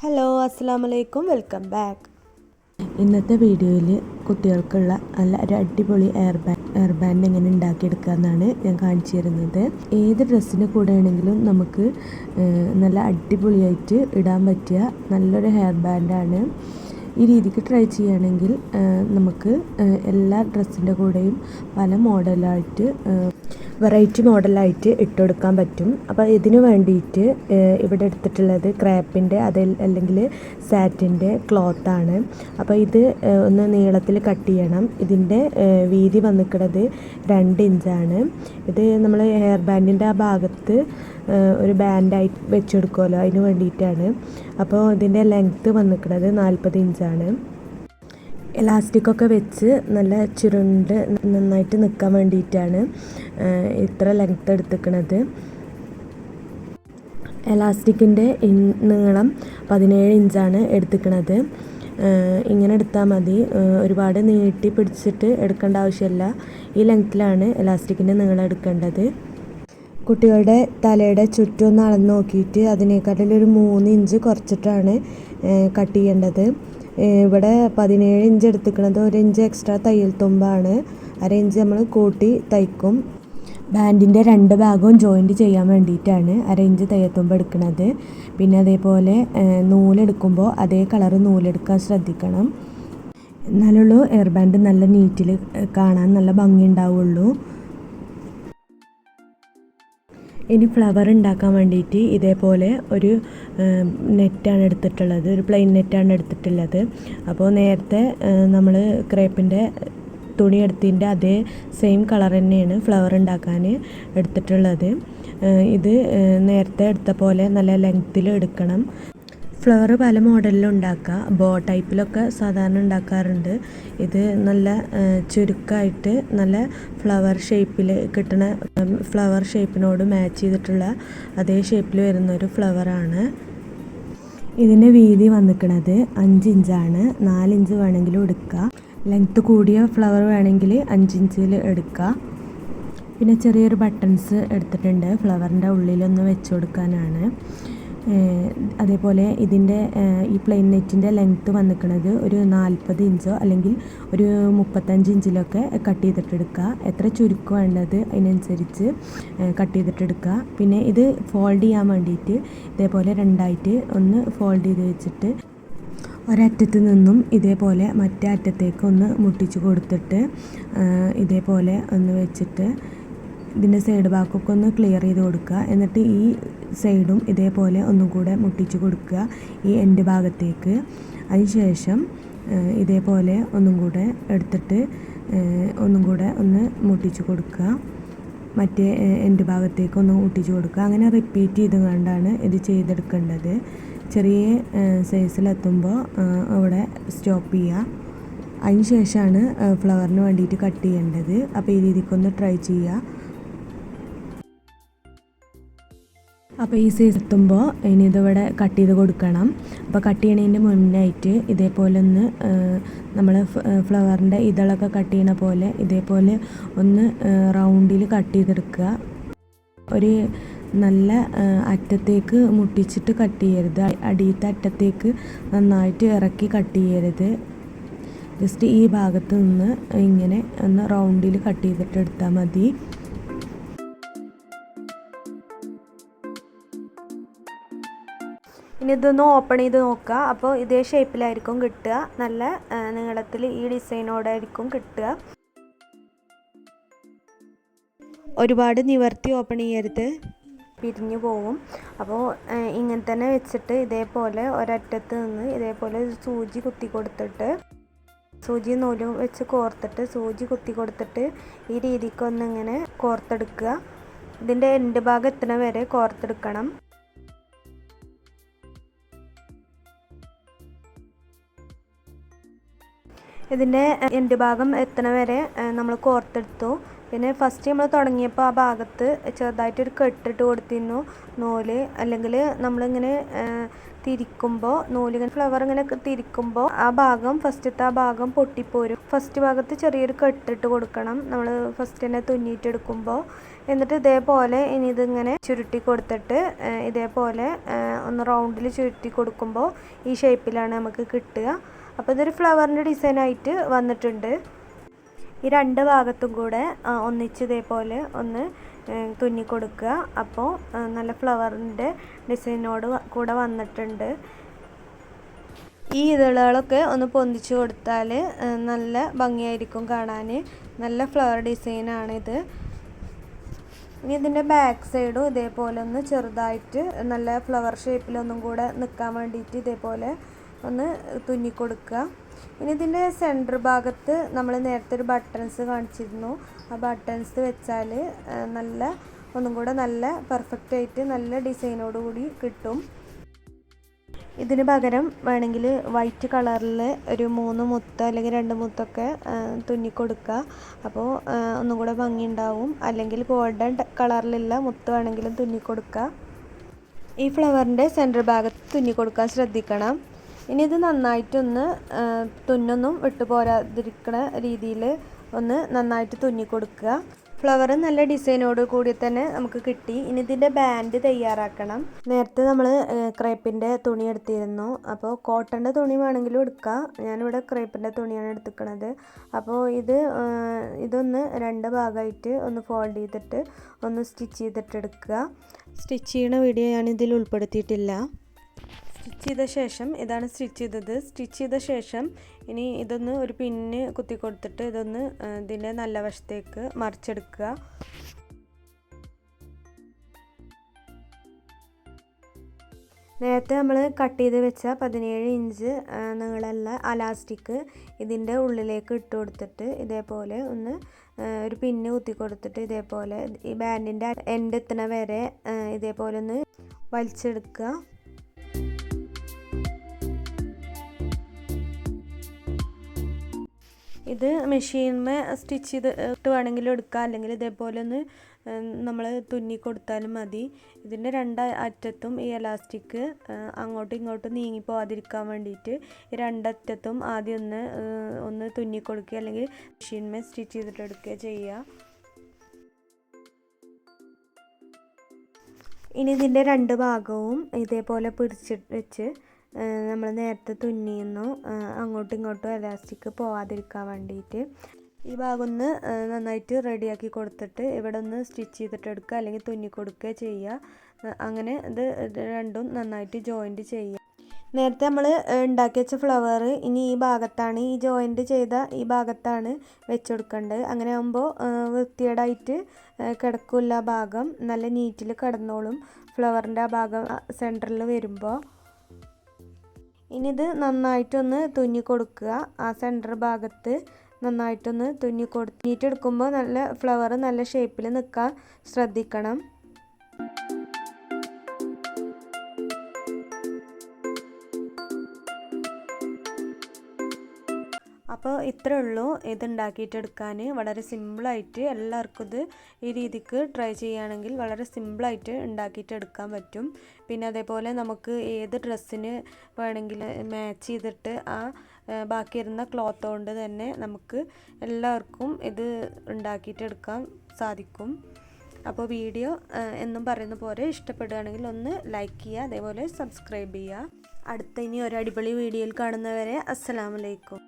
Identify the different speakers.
Speaker 1: Hello അസ്സലാമു അലൈക്കും, welcome back.
Speaker 2: ഇന്നത്തെ വീഡിയോയിൽ കുട്ടികൾക്കുള്ള നല്ല ഒരു അടിപൊളി എയർ ബാൻഡ് എങ്ങനെ ഉണ്ടാക്കിയെടുക്കുക എന്നാണ് ഞാൻ കാണിച്ചു തരുന്നത്. ഏത് ഡ്രസ്സിന് കൂടെ ആണെങ്കിലും നമുക്ക് നല്ല അടിപൊളിയായിട്ട് ഇടാൻ പറ്റിയ നല്ലൊരു ഹെയർ ബാൻഡാണ്. ഈ രീതിക്ക് ട്രൈ ചെയ്യുകയാണെങ്കിൽ നമുക്ക് എല്ലാ ഡ്രസ്സിൻ്റെ കൂടെയും പല മോഡലായിട്ട് വെറൈറ്റി മോഡലായിട്ട് ഇട്ടുകൊടുക്കാൻ പറ്റും. അപ്പോൾ ഇതിന് വേണ്ടിയിട്ട് ഇവിടെ എടുത്തിട്ടുള്ളത് ക്രേപ്പിൻ്റെ അല്ലെങ്കിൽ സാറ്റിൻ്റെ ക്ലോത്താണ്. അപ്പോൾ ഇത് ഒന്ന് നീളത്തിൽ കട്ട് ചെയ്യണം. ഇതിൻ്റെ വീതി വന്നിട്ടുള്ളത് 2 ഇഞ്ചാണ്. ഇത് നമ്മൾ ഹെയർ ബാൻഡിൻ്റെ ആ ഭാഗത്ത് ഒരു ബാൻഡായി വെച്ചെടുക്കുമല്ലോ, അതിന് വേണ്ടിയിട്ടാണ്. അപ്പോൾ ഇതിൻ്റെ ലെങ്ത്ത് വന്നിട്ടുള്ളത് 40 ഇഞ്ചാണ്. എലാസ്റ്റിക്കൊക്കെ വെച്ച് നല്ല ചുരുണ്ട് നന്നായിട്ട് നിൽക്കാൻ വേണ്ടിയിട്ടാണ് ഇത്ര ലെങ്ത്ത് എടുത്തിരിക്കുന്നത്. എലാസ്റ്റിക്കിൻ്റെ നീളം 17 ഇഞ്ചാണ് എടുത്തിരിക്കുന്നത്. ഇങ്ങനെ എടുത്താൽ മതി, ഒരുപാട് നീട്ടി പിടിച്ചിട്ട് എടുക്കേണ്ട ആവശ്യമില്ല. ഈ ലെങ്ത്തിലാണ് എലാസ്റ്റിക്കിൻ്റെ നീളം എടുക്കേണ്ടത്. കുട്ടികളുടെ തലയുടെ ചുറ്റും ഒന്ന് അളന്ന് നോക്കിയിട്ട് അതിനേക്കാട്ടിലൊരു 3 ഇഞ്ച് കുറച്ചിട്ടാണ് കട്ട് ചെയ്യേണ്ടത്. ഇവിടെ 17 ഇഞ്ച് എടുത്തിരിക്കുന്നത്, 1 ഇഞ്ച് എക്സ്ട്രാ തയ്യൽ തുമ്പാണ്. 1/2 ഇഞ്ച് നമ്മൾ കൂട്ടി തയ്ക്കും. ബാൻഡിൻ്റെ 2 ഭാഗവും ജോയിൻറ്റ് ചെയ്യാൻ വേണ്ടിയിട്ടാണ് 1/2 ഇഞ്ച് തയ്യൽ തുമ്പ് എടുക്കുന്നത്. പിന്നെ അതേപോലെ നൂലെടുക്കുമ്പോൾ അതേ കളർ നൂലെടുക്കാൻ ശ്രദ്ധിക്കണം. എന്നാലുള്ളൂ എയർ ബാൻഡ് നല്ല നീറ്റിൽ കാണാൻ നല്ല ഭംഗി ഉണ്ടാവുള്ളൂ. ഇനി ഫ്ലവർ ഉണ്ടാക്കാൻ വേണ്ടിയിട്ട് ഇതേപോലെ ഒരു നെറ്റാണ് എടുത്തിട്ടുള്ളത്, ഒരു പ്ലെയിൻ നെറ്റാണ് എടുത്തിട്ടുള്ളത്. അപ്പോൾ നേരത്തെ നമ്മൾ ക്രേപ്പിൻ്റെ തുണി എടുത്തതിൻ്റെ അതേ സെയിം കളർ തന്നെയാണ് ഫ്ലവർ ഉണ്ടാക്കാൻ എടുത്തിട്ടുള്ളത്. ഇത് നേരത്തെ എടുത്ത പോലെ നല്ല ലെങ്ത്തിൽ എടുക്കണം. ഫ്ലവർ പല മോഡലിലും ഉണ്ടാക്കുക, ബോ ടൈപ്പിലൊക്കെ സാധാരണ ഉണ്ടാക്കാറുണ്ട്. ഇത് നല്ല ചുരുക്കമായിട്ട് നല്ല ഫ്ലവർ ഷേപ്പിൽ കിട്ടുന്ന, ഫ്ലവർ ഷേപ്പിനോട് മാച്ച് ചെയ്തിട്ടുള്ള അതേ ഷേപ്പിൽ വരുന്നൊരു ഫ്ലവറാണ്. ഇതിൻ്റെ വീതി വന്നിരിക്കുന്നത് 5 ഇഞ്ചാണ്. 4 ഇഞ്ച് വേണമെങ്കിലും എടുക്കുക. ലെങ്ത്ത് കൂടിയ ഫ്ലവർ വേണമെങ്കിൽ 5 ഇഞ്ചിൽ എടുക്കുക. പിന്നെ ചെറിയൊരു ബട്ടൺസ് എടുത്തിട്ടുണ്ട്, ഫ്ലവറിൻ്റെ ഉള്ളിലൊന്ന് വെച്ച് കൊടുക്കാനാണ്. അതേപോലെ ഇതിൻ്റെ ഈ പ്ലെയിൻ നെറ്റിൻ്റെ ലെങ്ത്ത് വന്നിരിക്കുന്നത് ഒരു 40 ഇഞ്ചോ അല്ലെങ്കിൽ ഒരു 35 ഇഞ്ചിലൊക്കെ കട്ട് ചെയ്തിട്ടെടുക്കുക. എത്ര ചുരുക്കം വേണ്ടത് അതിനനുസരിച്ച് കട്ട് ചെയ്തിട്ടെടുക്കുക. പിന്നെ ഇത് ഫോൾഡ് ചെയ്യാൻ വേണ്ടിയിട്ട് ഇതേപോലെ 2ആയിട്ട് ഒന്ന് ഫോൾഡ് ചെയ്ത് വെച്ചിട്ട് ഒരറ്റത്ത് നിന്നും ഇതേപോലെ മറ്റേ അറ്റത്തേക്ക് ഒന്ന് മുട്ടിച്ച് കൊടുത്തിട്ട് ഇതേപോലെ ഒന്ന് വെച്ചിട്ട് ഇതിൻ്റെ സൈഡ് ഭാഗമൊക്കെ ഒന്ന് ക്ലിയർ ചെയ്ത് കൊടുക്കുക. എന്നിട്ട് ഈ സൈഡും ഇതേപോലെ ഒന്നും കൂടെ മുട്ടിച്ച് കൊടുക്കുക ഈ എൻഡ് ഭാഗത്തേക്ക്. അതിനുശേഷം ഇതേപോലെ ഒന്നും കൂടെ എടുത്തിട്ട് ഒന്നും കൂടെ ഒന്ന് മുട്ടിച്ച് കൊടുക്കുക, മറ്റേ എൻഡ് ഭാഗത്തേക്ക് ഒന്ന് മുട്ടിച്ച് കൊടുക്കുക. അങ്ങനെ റിപ്പീറ്റ് ചെയ്ത് കൊണ്ടാണ് ഇത് ചെയ്തെടുക്കേണ്ടത്. ചെറിയ സൈസിലെത്തുമ്പോൾ അവിടെ സ്റ്റോപ്പ് ചെയ്യുക. അതിന് ശേഷമാണ് ഫ്ലവറിന് വേണ്ടിയിട്ട് കട്ട് ചെയ്യേണ്ടത്. അപ്പോൾ ഈ രീതിക്കൊന്ന് ട്രൈ ചെയ്യുക. അപ്പോൾ ഈ സൈസ് എത്തുമ്പോൾ ഇനി ഇതിവിടെ കട്ട് ചെയ്ത് കൊടുക്കണം. അപ്പോൾ കട്ട് ചെയ്യണതിൻ്റെ മുന്നായിട്ട് ഇതേപോലെ ഒന്ന് നമ്മൾ ഫ്ലവറിൻ്റെ ഇതളൊക്കെ കട്ട് ചെയ്യണ പോലെ ഇതേപോലെ ഒന്ന് റൗണ്ടിൽ കട്ട് ചെയ്തെടുക്കുക. ഒരു നല്ല അറ്റത്തേക്ക് മുട്ടിച്ചിട്ട് കട്ട് ചെയ്യരുത്, അടിയത്തെ അറ്റത്തേക്ക് നന്നായിട്ട് ഇറക്കി കട്ട് ചെയ്യരുത്. ജസ്റ്റ് ഈ ഭാഗത്ത് നിന്ന് ഇങ്ങനെ ഒന്ന് റൗണ്ടിൽ കട്ട് ചെയ്തിട്ട് എടുത്താൽ മതി.
Speaker 1: ഇനി ഇതൊന്ന് ഓപ്പൺ ചെയ്ത് നോക്കുക. അപ്പോൾ ഇതേ ഷേപ്പിലായിരിക്കും കിട്ടുക, നല്ല നീളത്തിൽ ഈ ഡിസൈനോടായിരിക്കും കിട്ടുക. ഒരുപാട് നിവർത്തി ഓപ്പൺ ചെയ്യരുത്, പിരിഞ്ഞു പോകും. അപ്പോൾ ഇങ്ങനെ തന്നെ വെച്ചിട്ട് ഇതേപോലെ ഒരറ്റത്ത് നിന്ന് ഇതേപോലെ സൂചി കുത്തി കൊടുത്തിട്ട് സൂചി നൂലും വെച്ച് കോർത്തിട്ട് സൂചി കുത്തി കൊടുത്തിട്ട് ഈ രീതിക്കൊന്നിങ്ങനെ കോർത്തെടുക്കുക. ഇതിൻ്റെ എൻഡ് ഭാഗം എത്തണ വരെ കോർത്തെടുക്കണം. ഇതിൻ്റെ എൻഡ് ഭാഗം എത്തണ വരെ നമ്മൾ കോർത്തെടുത്തു. പിന്നെ ഫസ്റ്റ് നമ്മൾ തുടങ്ങിയപ്പോൾ ആ ഭാഗത്ത് ചെറുതായിട്ടൊരു കെട്ടിട്ട് കൊടുത്തിരുന്നു നൂല്, അല്ലെങ്കിൽ നമ്മളിങ്ങനെ തിരിക്കുമ്പോൾ നൂലിങ്ങനെ ഫ്ലവർ ഇങ്ങനെ തിരിക്കുമ്പോൾ ആ ഭാഗം ഫസ്റ്റത്തെ ആ ഭാഗം പൊട്ടിപ്പോരും. ഫസ്റ്റ് ഭാഗത്ത് ചെറിയൊരു കെട്ടിട്ട് കൊടുക്കണം നമ്മൾ ഫസ്റ്റ് തന്നെ തുന്നിയിട്ടെടുക്കുമ്പോൾ. എന്നിട്ട് ഇതേപോലെ ഇനി ഇതിങ്ങനെ ചുരുട്ടി കൊടുത്തിട്ട് ഇതേപോലെ ഒന്ന് റൗണ്ടിൽ ചുരുട്ടി കൊടുക്കുമ്പോൾ ഈ ഷേപ്പിലാണ് നമുക്ക് കിട്ടുക. അപ്പോൾ ഇതൊരു ഫ്ലവറിൻ്റെ ഡിസൈനായിട്ട് വന്നിട്ടുണ്ട്. ഈ രണ്ട് ഭാഗത്തും കൂടെ ഒന്നിച്ച് ഇതേപോലെ ഒന്ന് തുന്നി കൊടുക്കുക. അപ്പോൾ നല്ല ഫ്ലവറിൻ്റെ ഡിസൈനോട് കൂടെ വന്നിട്ടുണ്ട്. ഈ ഇതളുകളൊക്കെ ഒന്ന് പൊന്തിച്ച് കൊടുത്താൽ നല്ല ഭംഗിയായിരിക്കും കാണാൻ. നല്ല ഫ്ലവർ ഡിസൈനാണിത്. ഇനി ഇതിൻ്റെ ബാക്ക് സൈഡും ഇതേപോലെ ഒന്ന് ചെറുതായിട്ട് നല്ല ഫ്ലവർ ഷേപ്പിലൊന്നും കൂടെ നിൽക്കാൻ വേണ്ടിയിട്ട് ഇതേപോലെ ഒന്ന് തുന്നി കൊടുക്കുക. ഇനി ഇതിൻ്റെ സെൻറ്റർ ഭാഗത്ത് നമ്മൾ നേരത്തെ ഒരു ബട്ടൺസ് കാണിച്ചിരുന്നു. ആ ബട്ടൺസ് വെച്ചാൽ നല്ല ഒന്നും കൂടെ നല്ല പെർഫെക്റ്റ് ആയിട്ട് നല്ല ഡിസൈനോടുകൂടി കിട്ടും. ഇതിന് പകരം വേണമെങ്കിൽ വൈറ്റ് കളറിൽ ഒരു 3 മുത്ത് അല്ലെങ്കിൽ 2 മുത്തൊക്കെ തുന്നിക്കൊടുക്കുക. അപ്പോൾ ഒന്നും കൂടെ ഭംഗിയുണ്ടാവും. അല്ലെങ്കിൽ ഗോൾഡൻ കളറിലുള്ള മുത്ത് വേണമെങ്കിലും തുന്നിക്കൊടുക്കുക. ഈ ഫ്ലവറിൻ്റെ സെൻറ്റർ ഭാഗത്ത് തുന്നിക്കൊടുക്കാൻ ശ്രദ്ധിക്കണം. ഇനി ഇത് നന്നായിട്ടൊന്ന് തുന്നൊന്നും വിട്ടു പോരാതിരിക്കുന്ന രീതിയിൽ ഒന്ന് നന്നായിട്ട് തുന്നിക്കൊടുക്കുക. ഫ്ലവർ നല്ല ഡിസൈനോട് കൂടി തന്നെ നമുക്ക് കിട്ടി. ഇനി ഇതിൻ്റെ ബാൻഡ് തയ്യാറാക്കണം. നേരത്തെ നമ്മൾ ക്രേപ്പിൻ്റെ തുണി എടുത്തിരുന്നു. അപ്പോൾ കോട്ടൻ്റെ തുണി വേണമെങ്കിലും എടുക്കാം. ഞാനിവിടെ ക്രേപ്പിൻ്റെ തുണിയാണ് എടുത്തിരിക്കുന്നത്. അപ്പോൾ ഇതൊന്ന് 2 ഭാഗമായിട്ട് ഒന്ന് ഫോൾഡ് ചെയ്തിട്ട് ഒന്ന് സ്റ്റിച്ച് ചെയ്തിട്ട് എടുക്കുക. സ്റ്റിച്ച് ചെയ്യുന്ന വീഡിയോ ഞാൻ ഇതിൽ ഉൾപ്പെടുത്തിയിട്ടില്ല. സ്റ്റിച്ച് ചെയ്ത ശേഷം ഇതാണ് സ്റ്റിച്ച് ചെയ്തത്. സ്റ്റിച്ച് ചെയ്ത ശേഷം ഇനി ഇതൊന്ന് ഒരു പിന്ന് കുത്തി കൊടുത്തിട്ട് ഇതൊന്ന് ഇതിൻ്റെ നല്ല വശത്തേക്ക് മറിച്ചെടുക്കുക. നേരത്തെ നമ്മൾ കട്ട് ചെയ്ത് വെച്ച 17 ഇഞ്ച് നീളമുള്ള അലാസ്റ്റിക് ഇതിൻ്റെ ഉള്ളിലേക്ക് ഇട്ട് കൊടുത്തിട്ട് ഇതേപോലെ ഒന്ന് ഒരു പിന്ന് കുത്തി കൊടുത്തിട്ട് ഇതേപോലെ ഈ ബാൻഡിൻ്റെ എൻഡ് എത്തുന്ന വരെ ഇതേപോലെ ഒന്ന് വലിച്ചെടുക്കുക. ഇത് മെഷീനിന്മേ സ്റ്റിച്ച് ചെയ്തിട്ട് വേണമെങ്കിലും എടുക്കുക. അല്ലെങ്കിൽ ഇതേപോലെ ഒന്ന് നമ്മൾ തുന്നി കൊടുത്താലും മതി. ഇതിൻ്റെ 2 അറ്റത്തും ഈ എലാസ്റ്റിക് അങ്ങോട്ടും ഇങ്ങോട്ടും നീങ്ങി പോകാതിരിക്കാൻ വേണ്ടിയിട്ട് ഈ 2 അറ്റത്തും ആദ്യം ഒന്ന് തുന്നി കൊടുക്കുക. അല്ലെങ്കിൽ മെഷീനിന്മേ സ്റ്റിച്ച് ചെയ്തിട്ട് എടുക്കുക ചെയ്യുക. ഇനി ഇതിൻ്റെ 2 ഭാഗവും ഇതേപോലെ പിടിച്ചിട്ട് വെച്ച് നമ്മൾ നേരത്തെ തുന്നിയിരുന്നു അങ്ങോട്ടും ഇങ്ങോട്ടും എലാസ്റ്റിക് പോവാതിരിക്കാൻ വേണ്ടിയിട്ട് ഈ ഭാഗം ഒന്ന് നന്നായിട്ട് റെഡിയാക്കി കൊടുത്തിട്ട് ഇവിടെ ഒന്ന് സ്റ്റിച്ച് ചെയ്തിട്ട് എടുക്കുക. അല്ലെങ്കിൽ തുന്നി കൊടുക്കുക ചെയ്യുക. അങ്ങനെ ഇത് രണ്ടും നന്നായിട്ട് ജോയിൻറ്റ് ചെയ്യുക. നേരത്തെ നമ്മൾ ഉണ്ടാക്കി വെച്ച ഫ്ലവർ ഇനി ഈ ഭാഗത്താണ്, ഈ ജോയിൻറ്റ് ചെയ്ത ഈ ഭാഗത്താണ് വെച്ചുകൊടുക്കേണ്ടത്. അങ്ങനെ ആകുമ്പോൾ വൃത്തികേടായിട്ട് കിടക്കില്ല. ഭാഗം നല്ല നീറ്റിൽ കിടന്നോളും ഫ്ലവറിൻ്റെ ആ ഭാഗം സെൻറ്ററിൽ വരുമ്പോൾ. ഇനി ഇത് നന്നായിട്ടൊന്ന് തുന്നി കൊടുക്കുക. ആ സെൻറ്റർ ഭാഗത്ത് നന്നായിട്ടൊന്ന് തുന്നി കൊടുത്തിട്ടെടുക്കുമ്പോൾ നല്ല ഫ്ലവർ നല്ല ഷേപ്പിൽ നിൽക്കാൻ ശ്രദ്ധിക്കണം. അപ്പോൾ ഇത്രേ ഉള്ളൂ ഇതുണ്ടാക്കിയിട്ടെടുക്കാൻ. വളരെ സിമ്പിളായിട്ട് എല്ലാവർക്കും ഇത് ഈ രീതിക്ക് ട്രൈ ചെയ്യുകയാണെങ്കിൽ വളരെ സിമ്പിളായിട്ട് ഉണ്ടാക്കിയിട്ടെടുക്കാൻ പറ്റും. പിന്നെ അതേപോലെ നമുക്ക് ഏത് ഡ്രസ്സിന് വേണമെങ്കിൽ മാച്ച് ചെയ്തിട്ട് ആ ബാക്കി വരുന്ന ക്ലോത്ത് കൊണ്ട് തന്നെ നമുക്ക് എല്ലാവർക്കും ഇത് ഉണ്ടാക്കിയിട്ടെടുക്കാൻ സാധിക്കും. അപ്പോൾ വീഡിയോ എന്നും പറയുന്ന പോലെ ഇഷ്ടപ്പെടുകയാണെങ്കിൽ ഒന്ന് ലൈക്ക് ചെയ്യുക, അതേപോലെ സബ്സ്ക്രൈബ് ചെയ്യുക. അടുത്ത ഇനി ഒരു അടിപൊളി വീഡിയോയിൽ കാണുന്നവരെ അസ്സലാമു അലൈക്കും.